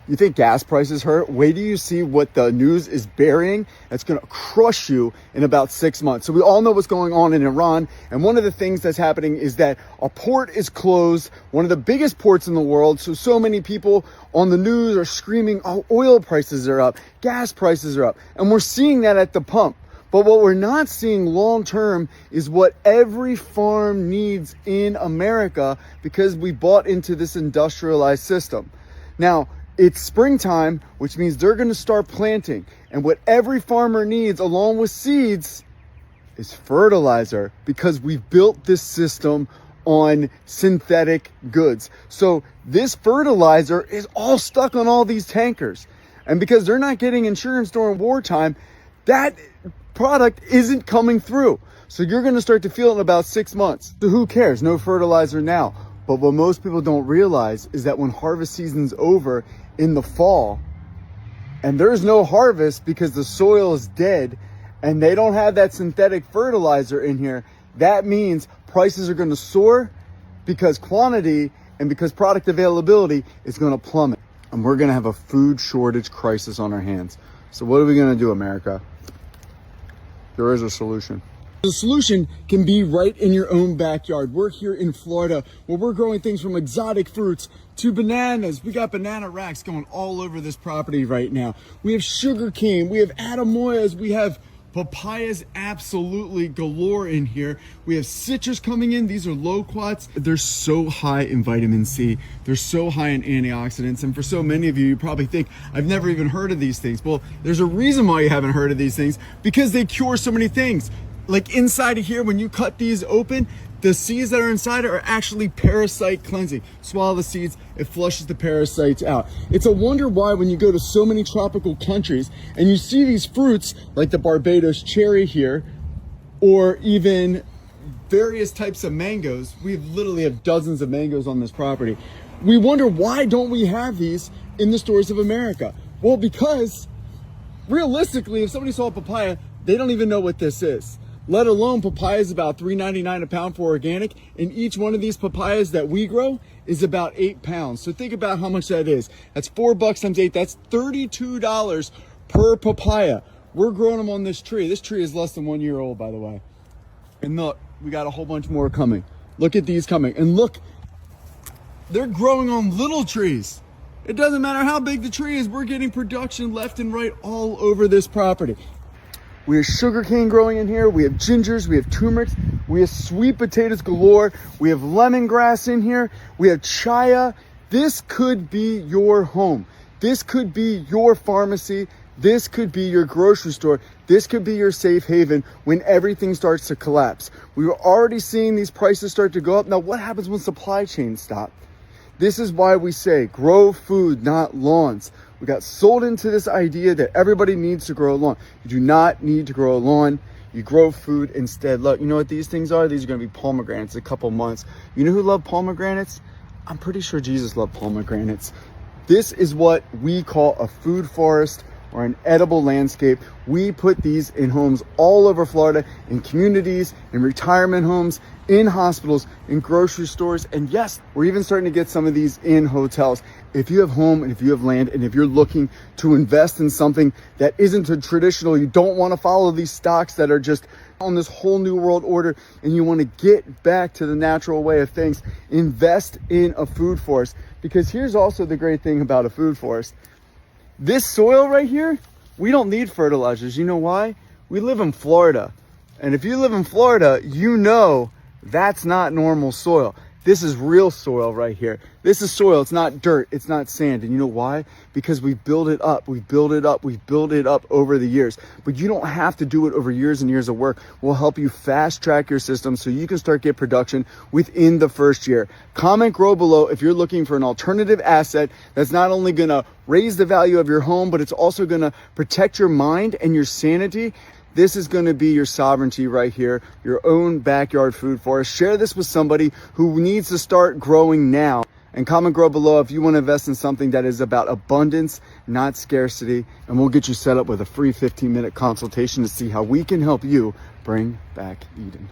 You think gas prices hurt? Wait till you see what the news is burying. That's going to crush you in about 6 months. So we all know what's going on in Iran. And one of the things that's happening is that a port is closed, one of the biggest ports in the world. So many people on the news are screaming, oh, oil prices are up, gas prices are up. And we're seeing that at the pump. But what we're not seeing long term is what every farm needs in America, because we bought into this industrialized system. Now, it's springtime, which means they're going to start planting. And what every farmer needs, along with seeds, is fertilizer, because we've built this system on synthetic goods. So this fertilizer is all stuck on all these tankers. And because they're not getting insurance during wartime, that product isn't coming through. So you're going to start to feel it in about 6 months. So who cares? No fertilizer now. But what most people don't realize is that when harvest season's over in the fall, and there's no harvest because the soil is dead and they don't have that synthetic fertilizer in here, that means prices are going to soar, because quantity and because product availability is going to plummet. And we're going to have a food shortage crisis on our hands. So what are we going to do, America? There is a solution. The solution can be right in your own backyard. We're here in Florida, where we're growing things from exotic fruits to bananas. We got banana racks going all over this property right now. We have sugar cane, we have atemoyas, we have papayas absolutely galore in here. We have citrus coming in. These are loquats. They're so high in vitamin C. They're so high in antioxidants. And for so many of you, you probably think, I've never even heard of these things. Well, there's a reason why you haven't heard of these things, because they cure so many things. Like inside of here, when you cut these open, the seeds that are inside are actually parasite cleansing. Swallow the seeds, it flushes the parasites out. It's a wonder why when you go to so many tropical countries and you see these fruits like the Barbados cherry here, or even various types of mangoes. We literally have dozens of mangoes on this property. We wonder, why don't we have these in the stores of America? Well, because realistically, if somebody saw a papaya, they don't even know what this is. Let alone, papaya is about $3.99 a pound for organic, and each one of these papayas that we grow is about 8 pounds. So think about how much that is. That's $4 times 8. That's $32 per papaya. We're growing them on this tree. This tree is less than 1 year old, by the way. And look, we got a whole bunch more coming. Look at these coming. And look, they're growing on little trees. It doesn't matter how big the tree is. We're getting production left and right all over this property. We have sugarcane growing in here. We have gingers. We have turmerics. We have sweet potatoes galore. We have lemongrass in here. We have chaya. This could be your home. This could be your pharmacy. This could be your grocery store. This could be your safe haven when everything starts to collapse. We were already seeing these prices start to go up. Now, what happens when supply chains stop? This is why we say grow food, not lawns. We got sold into this idea that everybody needs to grow a lawn. You do not need to grow a lawn. You grow food instead. Look, you know what these things are? These are going to be pomegranates in a couple months. You know who loved pomegranates? I'm pretty sure Jesus loved pomegranates. This is what we call a food forest, or an edible landscape. We put these in homes all over Florida, in communities, in retirement homes, in hospitals, in grocery stores, and yes, we're even starting to get some of these in hotels. If you have home and if you have land and if you're looking to invest in something that isn't a traditional, you don't want to follow these stocks that are just on this whole new world order, and you want to get back to the natural way of things, invest in a food forest. Because here's also the great thing about a food forest. This soil right here, we don't need fertilizers. You know why? We live in Florida. And if you live in Florida, you know that's not normal soil. This is real soil right here. This is soil. It's not dirt. It's not sand. And you know why? Because we build it up. We build it up. We build it up over the years. But you don't have to do it over years and years of work. We'll help you fast track your system so you can start get production within the first year. Comment, grow below if you're looking for an alternative asset that's not only going to raise the value of your home, but it's also going to protect your mind and your sanity. This is going to be your sovereignty right here, your own backyard food forest. Share this with somebody who needs to start growing now. And comment, grow below if you want to invest in something that is about abundance, not scarcity. And we'll get you set up with a free 15-minute consultation to see how we can help you bring back Eden.